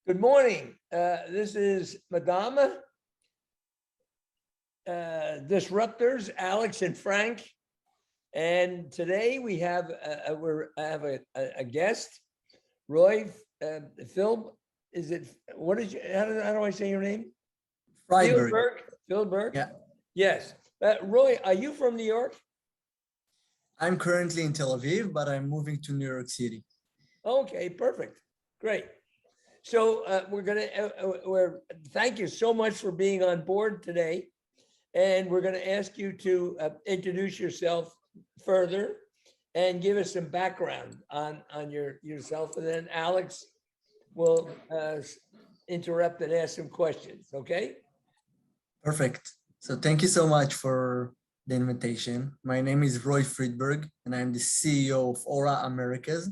Good morning. This is Medama Disruptors Alex and Frank, and today we have a guest, Roy Phil. Is it what is how do I say your name? Friedberg. Filberg. Yeah, Yes. Roy, are you from New York? I'm currently in Tel Aviv, but I'm moving to New York City. Okay, perfect. Great. So thank you so much for being on board today. And we're going to ask you to introduce yourself further and give us some background on yourself. And then Alex will interrupt and ask some questions. Okay. Perfect. So thank you so much for the invitation. My name is Roel Friedberg, and I'm the CEO of Aura Americas,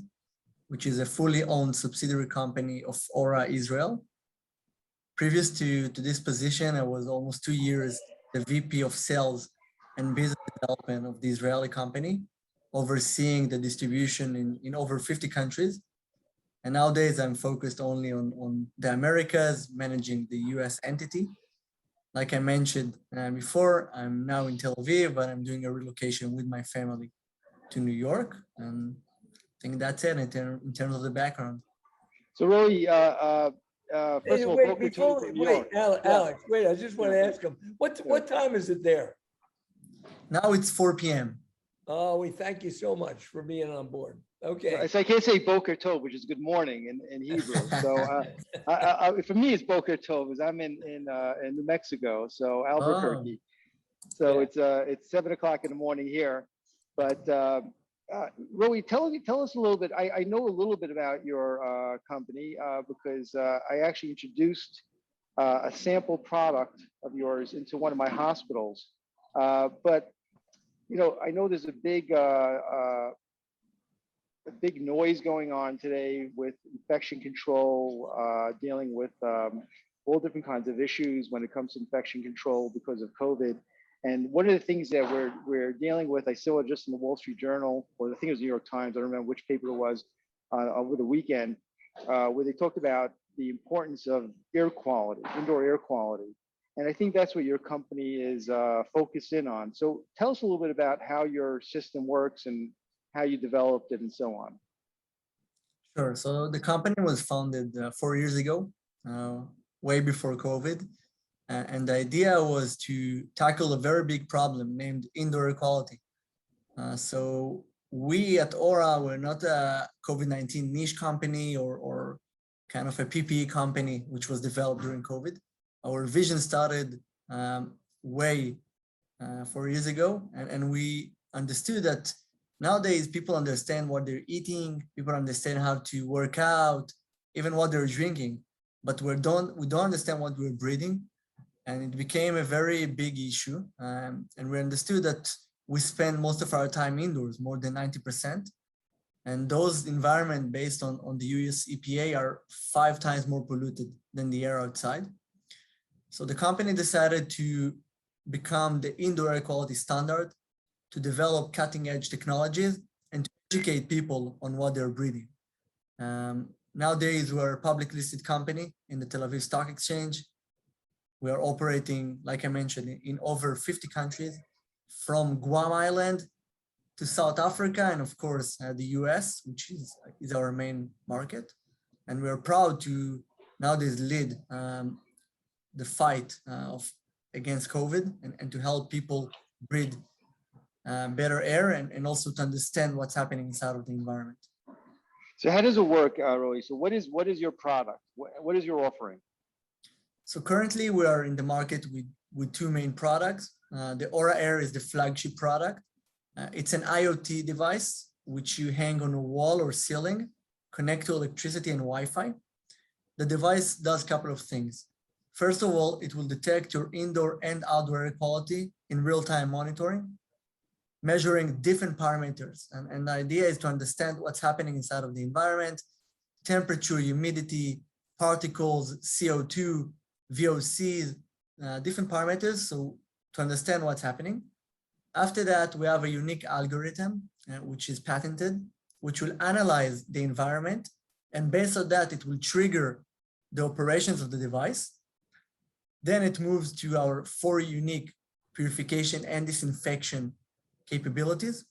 which is a fully owned subsidiary company of Aura Israel. Previous to this position, I was almost 2 years the VP of Sales and Business Development of the Israeli company, overseeing the distribution in over 50 countries. And nowadays, I'm focused only on the Americas, managing the US entity. Like I mentioned before, I'm now in Tel Aviv, but I'm doing a relocation with my family to New York. And I think that's it in terms of the background. So Roy, first of all, Wait, before from New York. Alex, wait, I just want to ask him, what time is it there? Now it's 4 p.m. Oh, we thank you so much for being on board. Okay. So I can't say Boker Tov, which is good morning in Hebrew. So for me, it's Boker Tov, because I'm in New Mexico, so Albuquerque. So Yeah. it's 7 o'clock in the morning here. But Roy, tell us a little bit. I know a little bit about your company because I actually introduced a sample product of yours into one of my hospitals. But you know, I know there's a big noise going on today with infection control, dealing with all different kinds of issues when it comes to infection control because of COVID. And one of the things that we're dealing with, I saw it just in the Wall Street Journal, or I think it was New York Times, I don't remember which paper it was, over the weekend, where they talked about the importance of air quality, indoor air quality. And I think that's what your company is focused in on. So tell us a little bit about how your system works and how you developed it and so on. Sure. So the company was founded 4 years ago, way before COVID. And the idea was to tackle a very big problem named indoor air quality. So we at Aura, we're not a COVID-19 niche company or kind of a PPE company, which was developed during COVID. Our vision started way 4 years ago. And we understood that nowadays people understand what they're eating, people understand how to work out, even what they're drinking, but we don't understand what we're breathing. And it became a very big issue. And we understood that we spend most of our time indoors, more than 90%. And those environments based on the US EPA are 5 times more polluted than the air outside. So the company decided to become the indoor air quality standard, to develop cutting edge technologies and to educate people on what they're breathing. Nowadays, we're a public listed company in the Tel Aviv Stock Exchange. We are operating, like I mentioned, in over 50 countries, from Guam Island to South Africa, and of course, the US, which is our main market. And we are proud to nowadays lead the fight against COVID and to help people breathe better air and also to understand what's happening inside of the environment. So how does it work, Roy? So what is your product? What is your offering? So currently we are in the market with 2 main products. The Aura Air is the flagship product. It's an IoT device, which you hang on a wall or ceiling, connect to electricity and Wi-Fi. The device does a couple of things. First of all, it will detect your indoor and outdoor air quality in real-time monitoring, measuring different parameters. And the idea is to understand what's happening inside of the environment, temperature, humidity, particles, CO2, VOCs, different parameters, so to understand what's happening. After that, we have a unique algorithm, which is patented, which will analyze the environment. And based on that, it will trigger the operations of the device. Then it moves to our 4 unique purification and disinfection capabilities,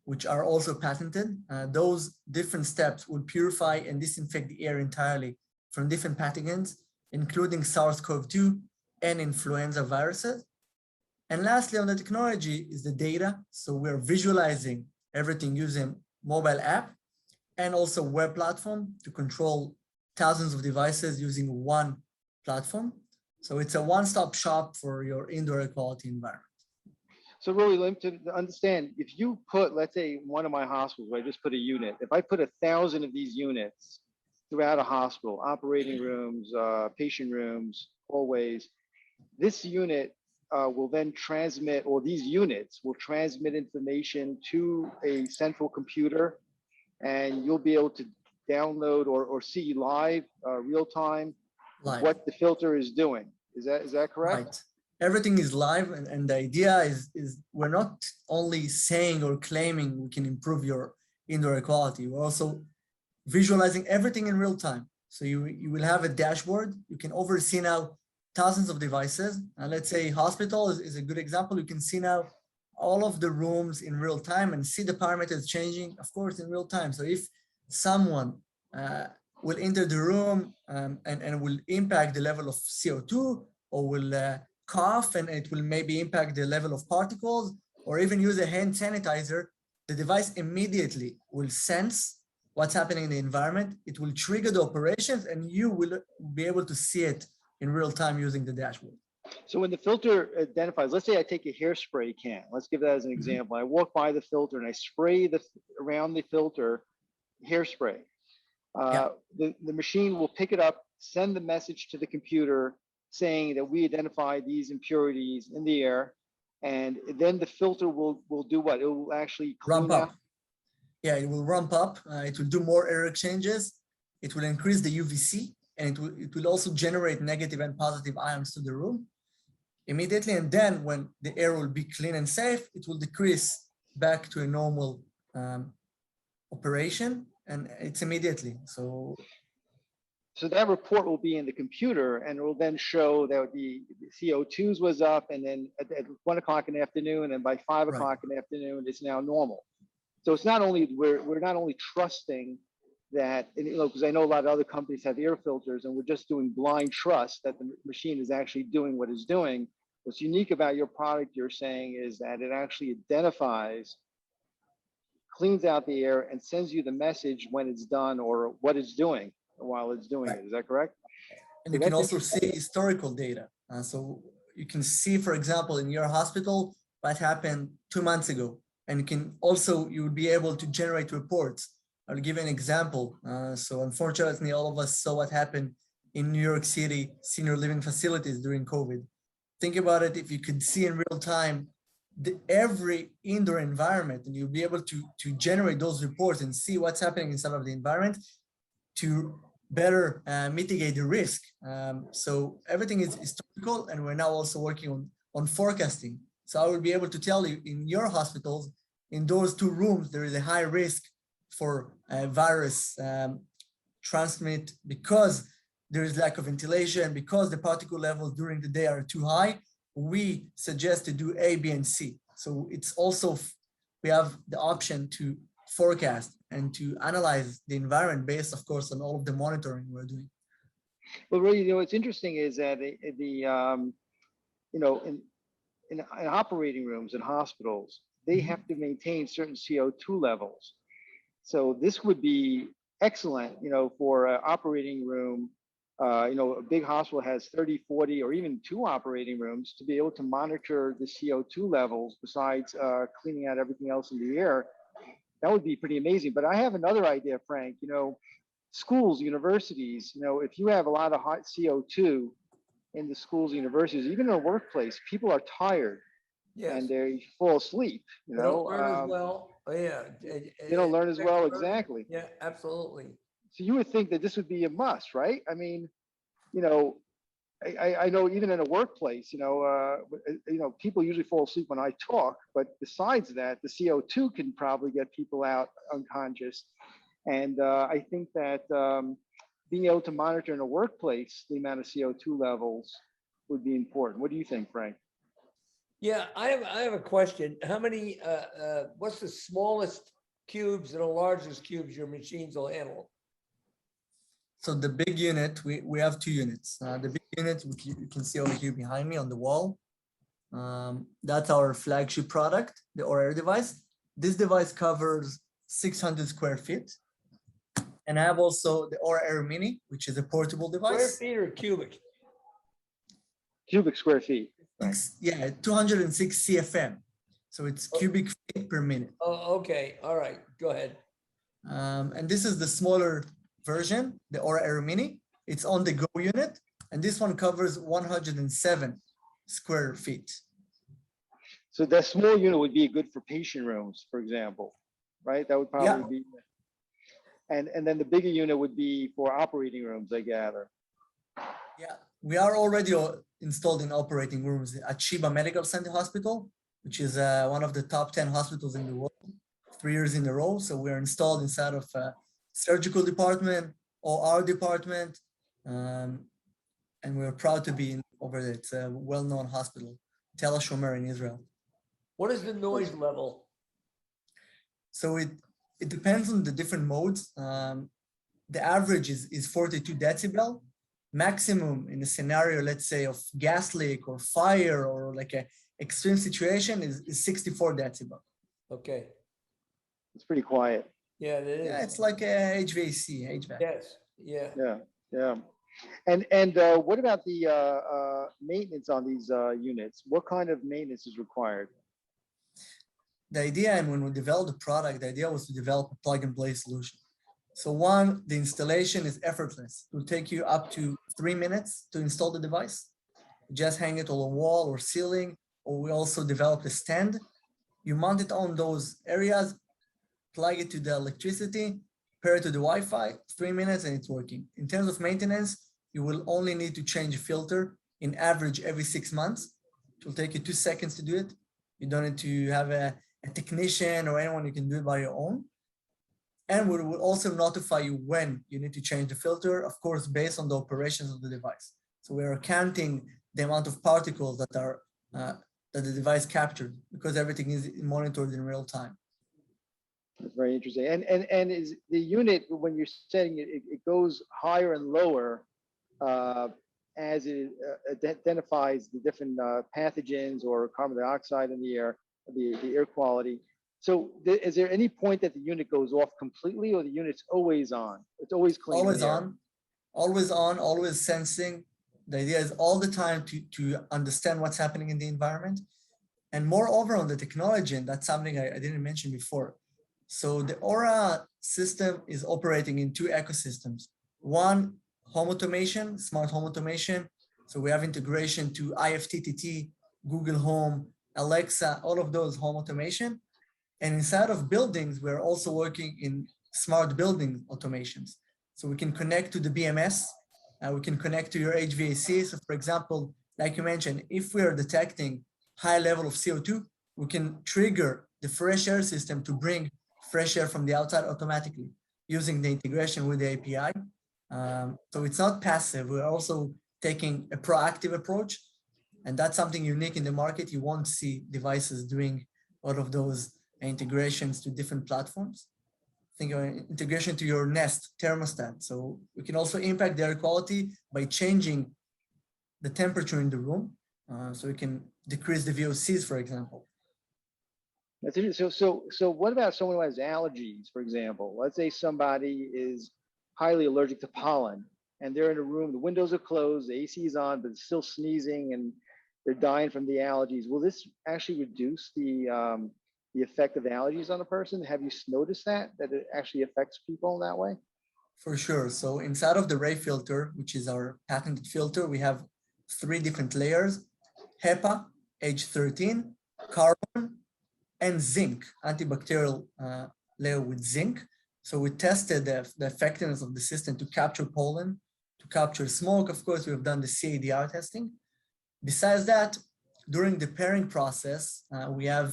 which are also patented. Those different steps will purify and disinfect the air entirely from different pathogens, including SARS-CoV-2 and influenza viruses. And lastly, on the technology is the data. So we're visualizing everything using mobile app and also web platform to control thousands of devices using one platform. So it's a one-stop shop for your indoor air quality environment. So really, to understand, if you put, let's say, one of my hospitals, where I just put a unit, if I put 1,000 of these units throughout a hospital, operating rooms, patient rooms, hallways, this unit will then transmit, or these units will transmit information to a central computer, and you'll be able to download or see live, real time, what the filter is doing. Is that correct? Right. Everything is live, and the idea is we're not only saying or claiming we can improve your indoor air quality, we're also visualizing everything in real time. So you will have a dashboard. You can oversee now thousands of devices. And let's say hospital is a good example. You can see now all of the rooms in real time and see the parameters changing, of course, in real time. So if someone will enter the room and will impact the level of CO2, or will cough and it will maybe impact the level of particles, or even use a hand sanitizer, the device immediately will sense what's happening in the environment. It will trigger the operations, and you will be able to see it in real time using the dashboard. So when the filter identifies, let's say I take a hairspray can, let's give that as an example. I walk by the filter and I spray around the filter hairspray. The machine will pick it up, send the message to the computer saying that we identify these impurities in the air, and then the filter will do what? It will actually ramp up. Yeah, it will ramp up. It will do more air exchanges. It will increase the UVC, and it will also generate negative and positive ions to the room immediately. And then when the air will be clean and safe, it will decrease back to a normal operation, and it's immediately. So that report will be in the computer, and it will then show that the CO2s was up, and then at 1 o'clock in the afternoon, and by 5 o'clock in the afternoon, it's now normal. So it's not only, we're not only trusting that, because I know a lot of other companies have air filters, and we're just doing blind trust that the machine is actually doing what it's doing. What's unique about your product, you're saying, is that it actually identifies, cleans out the air, and sends you the message when it's done or what it's doing while it's doing it. Is that correct? And you can also see historical data. So you can see, for example, in your hospital, what happened 2 months ago. And you can also, you will be able to generate reports. I'll give you an example. So unfortunately, all of us saw what happened in New York City senior living facilities during COVID. Think about it, if you could see in real time every indoor environment, and you'll be able to generate those reports and see what's happening inside of the environment to better mitigate the risk. So everything is historical, and we're now also working on forecasting. So I will be able to tell you in your hospitals, in those 2 rooms, there is a high risk for virus transmit because there is lack of ventilation, because the particle levels during the day are too high. We suggest to do A, B, and C. So it's also, we have the option to forecast and to analyze the environment based, of course, on all of the monitoring we're doing. Well, really, what's interesting is that in operating rooms in hospitals, they have to maintain certain CO2 levels. So this would be excellent, for an operating room. A big hospital has 30, 40, or even 2 operating rooms to be able to monitor the CO2 levels besides cleaning out everything else in the air. That would be pretty amazing. But I have another idea, Frank. Schools, universities, if you have a lot of hot CO2 in the schools, universities, even in a workplace, people are tired and they fall asleep. They don't learn as well. Yeah. They don't learn as well. Exactly. Yeah, absolutely. So you would think that this would be a must, right? I mean, I know even in a workplace, people usually fall asleep when I talk, but besides that, the CO2 can probably get people out unconscious. And I think that being able to monitor in a workplace the amount of CO2 levels would be important. What do you think, Frank? Yeah, I have a question. How many, what's the smallest cubes and the largest cubes your machines will handle? So the big unit, we have two units. The big unit, you can see over here behind me on the wall. That's our flagship product, the Aura Air device. This device covers 600 square feet. And I have also the Aura Air Mini, which is a portable Square device. feet or cubic? Cubic square feet. Yeah, 206 CFM. So it's cubic feet per minute. Oh, okay. All right. Go ahead. And this is the smaller version, the Aura Air Mini. It's on the go unit. And this one covers 107 square feet. So that small unit would be good for patient rooms, for example, right? That would probably be. And then the bigger unit would be for operating rooms, I gather. Yeah, we are already installed in operating rooms at Sheba Medical Center Hospital, which is one of the top 10 hospitals in the world, 3 years in a row. So we're installed inside of a surgical department, OR department, and we're proud to be over there. It's a well-known hospital, Tel Shomer in Israel. What is the noise level? So it depends on the different modes. The average is 42 decibel. Maximum in a scenario, let's say, of gas leak or fire or like a extreme situation is 64 decibel. Okay. It's pretty quiet. Yeah, it is. Yeah, it's like a HVAC. Yes. Yeah. Yeah. And what about the maintenance on these units? What kind of maintenance is required? The idea, and when we developed the product, the idea was to develop a plug and play solution. So one, the installation is effortless. It will take you up to 3 minutes to install the device. You just hang it on a wall or ceiling, or we also developed a stand. You mount it on those areas, plug it to the electricity, pair it to the Wi-Fi, 3 minutes and it's working. In terms of maintenance, you will only need to change a filter in average every 6 months. It will take you 2 seconds to do it. You don't need to have a technician or anyone. You can do it by your own. And we will also notify you when you need to change the filter, of course, based on the operations of the device. So we are counting the amount of particles that are that the device captured, because everything is monitored in real time. That's very interesting. And is the unit, when you're setting it, it goes higher and lower as it identifies the different pathogens or carbon dioxide in the air, the air quality. So is there any point that the unit goes off completely, or the unit's always on? It's always clean. Always on, always sensing. The idea is all the time to understand what's happening in the environment. And moreover, on the technology, and that's something I didn't mention before. So the Aura system is operating in 2 ecosystems. One, home automation, smart home automation. So we have integration to IFTTT, Google Home, Alexa, all of those home automation. And inside of buildings, we're also working in smart building automations. So we can connect to the BMS, we can connect to your HVAC. So for example, like you mentioned, if we are detecting high level of CO2, we can trigger the fresh air system to bring fresh air from the outside automatically using the integration with the API. So it's not passive. We're also taking a proactive approach. And that's something unique in the market. You won't see devices doing all of those integrations to different platforms. Think of integration to your Nest thermostat. So we can also impact the air quality by changing the temperature in the room. So we can decrease the VOCs, for example. That's interesting. So what about someone who has allergies, for example? Let's say somebody is highly allergic to pollen and they're in a room, the windows are closed, the AC is on, but it's still sneezing and they're dying from the allergies. Will this actually reduce the effect of allergies on a person? Have you noticed that it actually affects people in that way? For sure. So inside of the Ray filter, which is our patented filter, we have 3 different layers: HEPA, H13, carbon, and zinc, antibacterial layer with zinc. So we tested the effectiveness of the system to capture pollen, to capture smoke. Of course, we've done the CADR testing. Besides that, during the pairing process, we have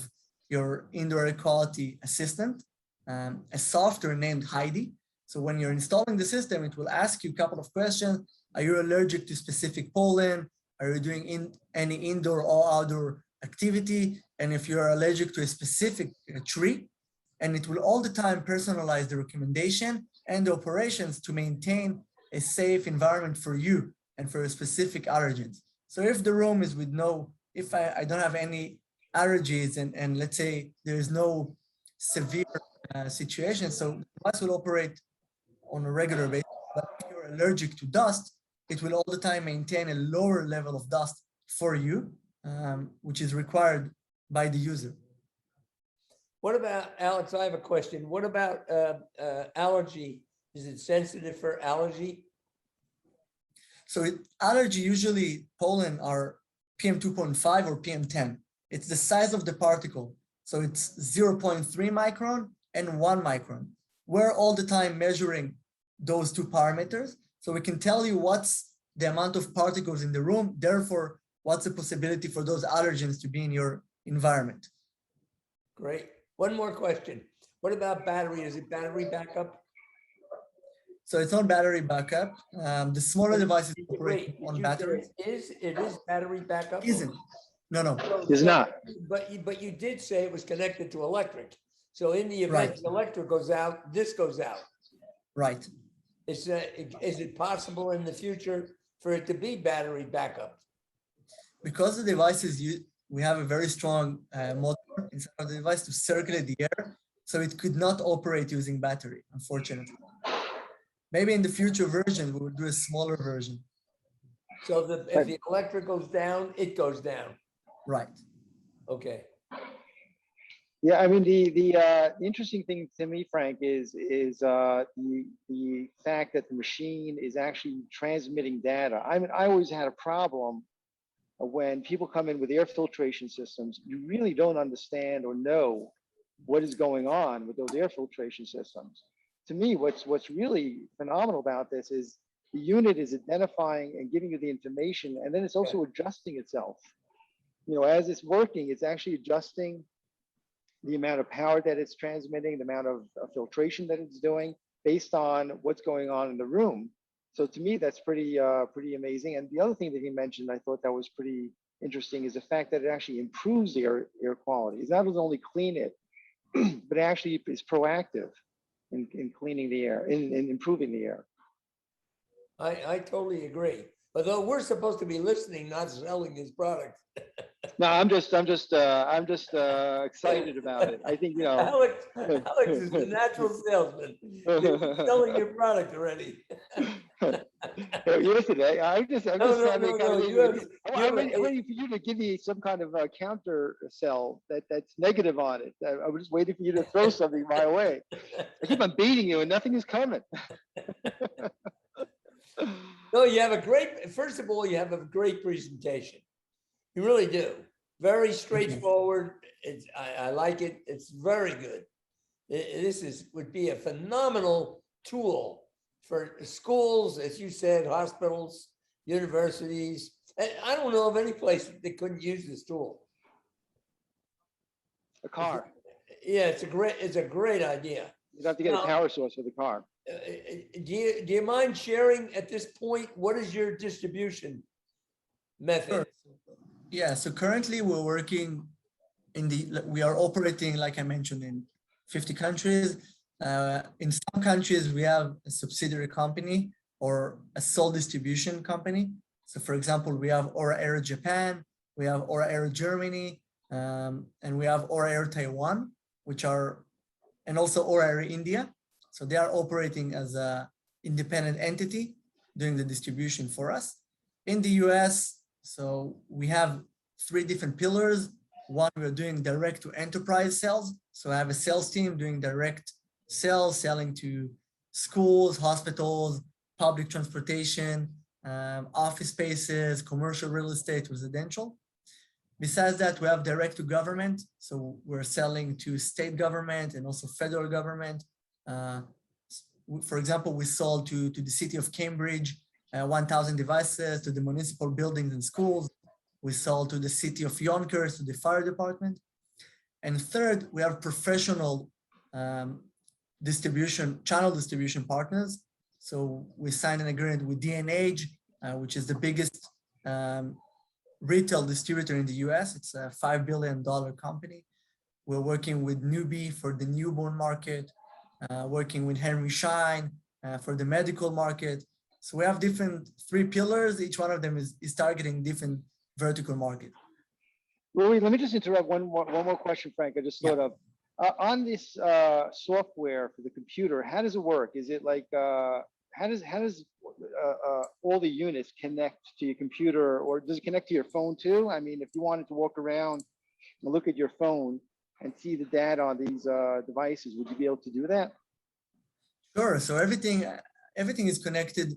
your indoor air quality assistant, a software named Heidi. So when you're installing the system, it will ask you a couple of questions. Are you allergic to specific pollen? Are you doing any indoor or outdoor activity? And if you're allergic to a specific tree, and it will all the time personalize the recommendation and the operations to maintain a safe environment for you and for specific allergens. So if the room is with if I don't have any allergies and let's say there is no severe situation, so the device will operate on a regular basis. But if you're allergic to dust, it will all the time maintain a lower level of dust for you, which is required by the user. What about, Alex, I have a question. What about allergy? Is it sensitive for allergy? So allergy, usually pollen are PM 2.5 or PM 10. It's the size of the particle. So it's 0.3 micron and 1 micron. We're all the time measuring those two parameters. So we can tell you what's the amount of particles in the room. Therefore, what's the possibility for those allergens to be in your environment. Great. One more question. What about battery? Is it battery backup? So it's not battery backup. The smaller devices operate on batteries. It is battery backup? Isn't. No. It's not. But you did say it was connected to electric. So in the event Right. the electric goes out, this goes out. Right. Is it possible in the future for it to be battery backup? Because the devices, we have a very strong motor inside of the device to circulate the air. So it could not operate using battery, unfortunately. Maybe in the future version, we will do a smaller version. So if the electric goes down, it goes down. Right. Okay. Yeah, I mean the interesting thing to me, Frank, is the fact that the machine is actually transmitting data. I mean, I always had a problem when people come in with air filtration systems. You really don't understand or know what is going on with those air filtration systems. To me, what's really phenomenal about this is the unit is identifying and giving you the information, and then it's also adjusting itself. You know, as it's working, it's actually adjusting the amount of power that it's transmitting, the amount of filtration that it's doing based on what's going on in the room. So to me, that's pretty amazing. And the other thing that he mentioned, I thought that was pretty interesting, is the fact that it actually improves the air quality. It's not only clean it, but it actually is proactive in cleaning the air, in improving the air. I totally agree. Although we're supposed to be listening, not selling his product. No, I'm just excited about it. I think, you know. Alex is the natural salesman. He's selling your product already. Listen, I'm just trying to I'm waiting for you to give me some kind of counter sell that's negative on it. I was just waiting for you to throw something my way. I keep on beating you and nothing is coming. No, you have first of all, you have a great presentation. You really do. Very straightforward. I like it. It's very good. This would be a phenomenal tool for schools, as you said, hospitals, universities. I don't know of any place that couldn't use this tool. A car. Yeah, it's a great idea. You have to get a power source for the car. Do you mind sharing at this point, what is your distribution method? Sure. Yeah, so currently we're working we are operating, like I mentioned, in 50 countries. In some countries, we have a subsidiary company or a sole distribution company. So for example, we have Aura Air Japan, we have Aura Air Germany, and we have Aura Air Taiwan, and also Aura Air India. So they are operating as an independent entity, doing the distribution for us. In the US, so we have 3 different pillars. One, we're doing direct to enterprise sales. So I have a sales team doing direct sales, selling to schools, hospitals, public transportation, office spaces, commercial real estate, residential. Besides that, we have direct to government. So we're selling to state government and also federal government. For example, we sold to the city of Cambridge 1,000 devices, to the municipal buildings and schools. We sold to the city of Yonkers, to the fire department. And third, we have professional channel distribution partners. So we signed an agreement with D&H, which is the biggest retail distributor in the US. It's a $5 billion company. We're working with Newbie for the newborn market, working with Henry Schein for the medical market. So we have different 3 pillars. Each one of them is targeting different vertical market. Roel, let me just interrupt one more question, Frank. I just thought of on this software for the computer. How does it work? Is it like how does all the units connect to your computer, or does it connect to your phone too? I mean, if you wanted to walk around and look at your phone and see the data on these devices, would you be able to do that? Sure. So everything is connected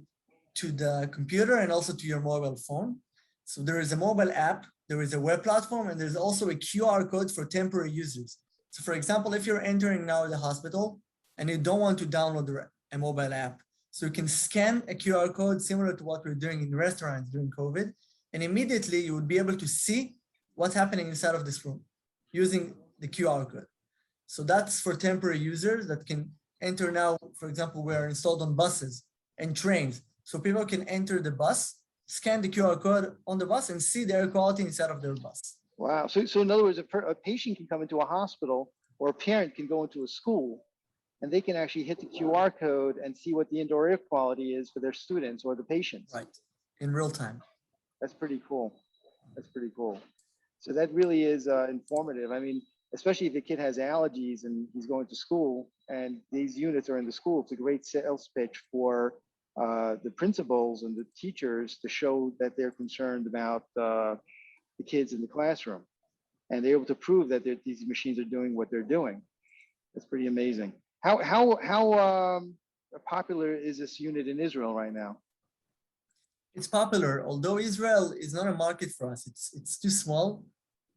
to the computer and also to your mobile phone. So there is a mobile app, there is a web platform, and there's also a QR code for temporary users. So for example, if you're entering now the hospital and you don't want to download a mobile app, so you can scan a QR code similar to what we're doing in restaurants during COVID, and immediately you would be able to see what's happening inside of this room using the QR code. So that's for temporary users that can enter now. For example, we are installed on buses and trains. So people can enter the bus, scan the QR code on the bus, and see the air quality inside of their bus. Wow. So in other words, a patient can come into a hospital, or a parent can go into a school, and they can actually hit the QR code and see what the indoor air quality is for their students or the patients. Right, in real time. That's pretty cool. That's pretty cool. So that really is informative. I mean, especially if the kid has allergies and he's going to school and these units are in the school, it's a great sales pitch for the principals and the teachers to show that they're concerned about the kids in the classroom. And they're able to prove that these machines are doing what they're doing. That's pretty amazing. How popular is this unit in Israel right now? It's popular, although Israel is not a market for us. It's too small.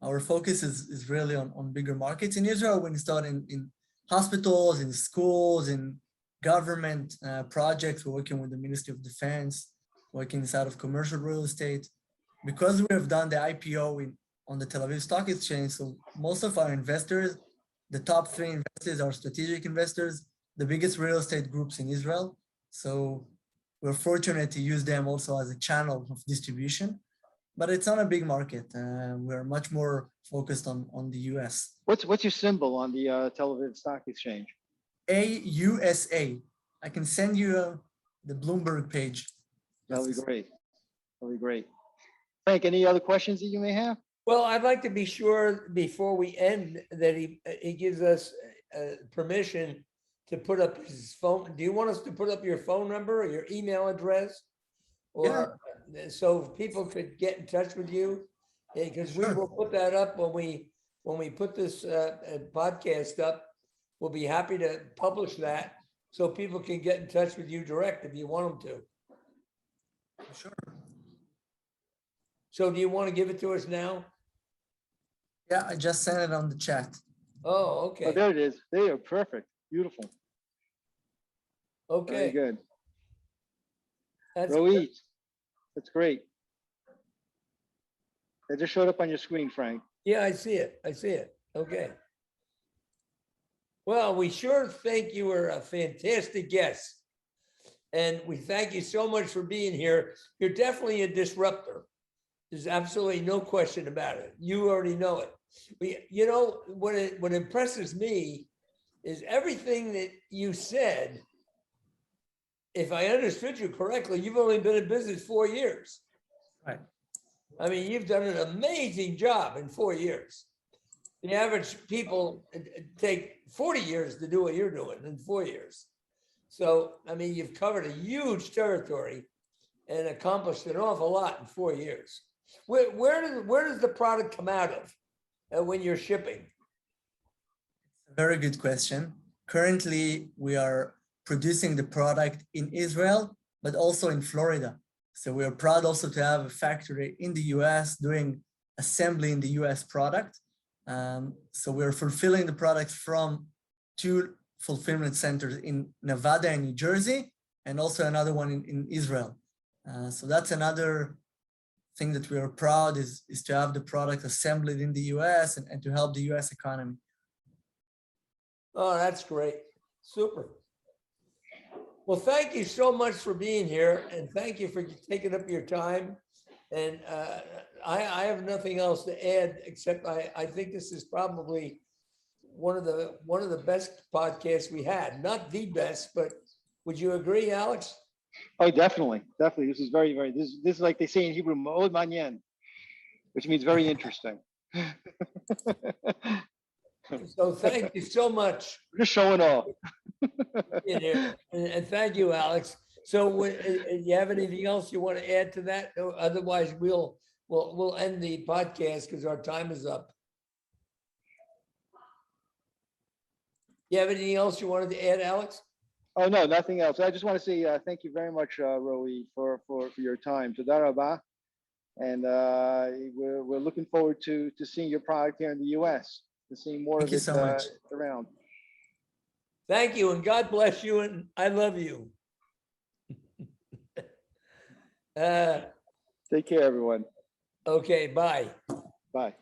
Our focus is really on bigger markets. In Israel, we install in hospitals, in schools, in government projects. We're working with the Ministry of Defense, working inside of commercial real estate. Because we have done the IPO on the Tel Aviv Stock Exchange, so most of our investors, the top 3 investors are strategic investors, the biggest real estate groups in Israel. So we're fortunate to use them also as a channel of distribution, but it's not a big market. We're much more focused on the US. What's your symbol on the Tel Aviv Stock Exchange? AUSA. I can send you the Bloomberg page. That'll be great. That'll be great. Frank, any other questions that you may have? Well, I'd like to be sure before we end that he gives us permission to put up his phone. Do you want us to put up your phone number or your email address? Or so people could get in touch with you? Because we will put that up when we put this podcast up. We'll be happy to publish that so people can get in touch with you direct if you want them to. Sure. So do you want to give it to us now? Yeah, I just sent it on the chat. Oh, okay. Oh, there it is. There you are. Perfect. Beautiful. Okay. Very good. That's Roel, good. that's great. It just showed up on your screen, Frank. Yeah, I see it. I see it. Okay. Well, we sure think you were a fantastic guest. And we thank you so much for being here. You're definitely a disruptor. There's absolutely no question about it. You already know it. You know, what impresses me is everything that you said. If I understood you correctly, you've only been in business 4 years. Right. I mean, you've done an amazing job in 4 years. The average people take 40 years to do what you're doing in 4 years. So, I mean, you've covered a huge territory and accomplished an awful lot in 4 years. Where does the product come out of when you're shipping? Very good question. Currently, we are producing the product in Israel, but also in Florida. So we are proud also to have a factory in the US doing assembly in the US product. So we're fulfilling the product from 2 fulfillment centers in Nevada and New Jersey, and also another one in Israel. So that's another thing that we are proud is to have the product assembled in the US and to help the US economy. Oh, that's great. Super. Well, thank you so much for being here, and thank you for taking up your time. And I have nothing else to add, except I think this is probably one of the best podcasts we had. Not the best, but would you agree, Alex? Oh, definitely, definitely. This is very, very. This is like they say in Hebrew, "מאוד מעניין," which means very interesting. So thank you so much We're just showing off. for being here, and thank you, Alex. So, you have anything else you want to add to that? No, otherwise, we'll end the podcast because our time is up. You have anything else you wanted to add, Alex? Oh no, nothing else. I just want to say thank you very much, Roe, for your time. Toda rabah. And we're looking forward to seeing your product here in the U.S. to seeing more Thank of you it so much. around. Thank you, and God bless you, and I love you. Take care, everyone. Okay, bye. Bye.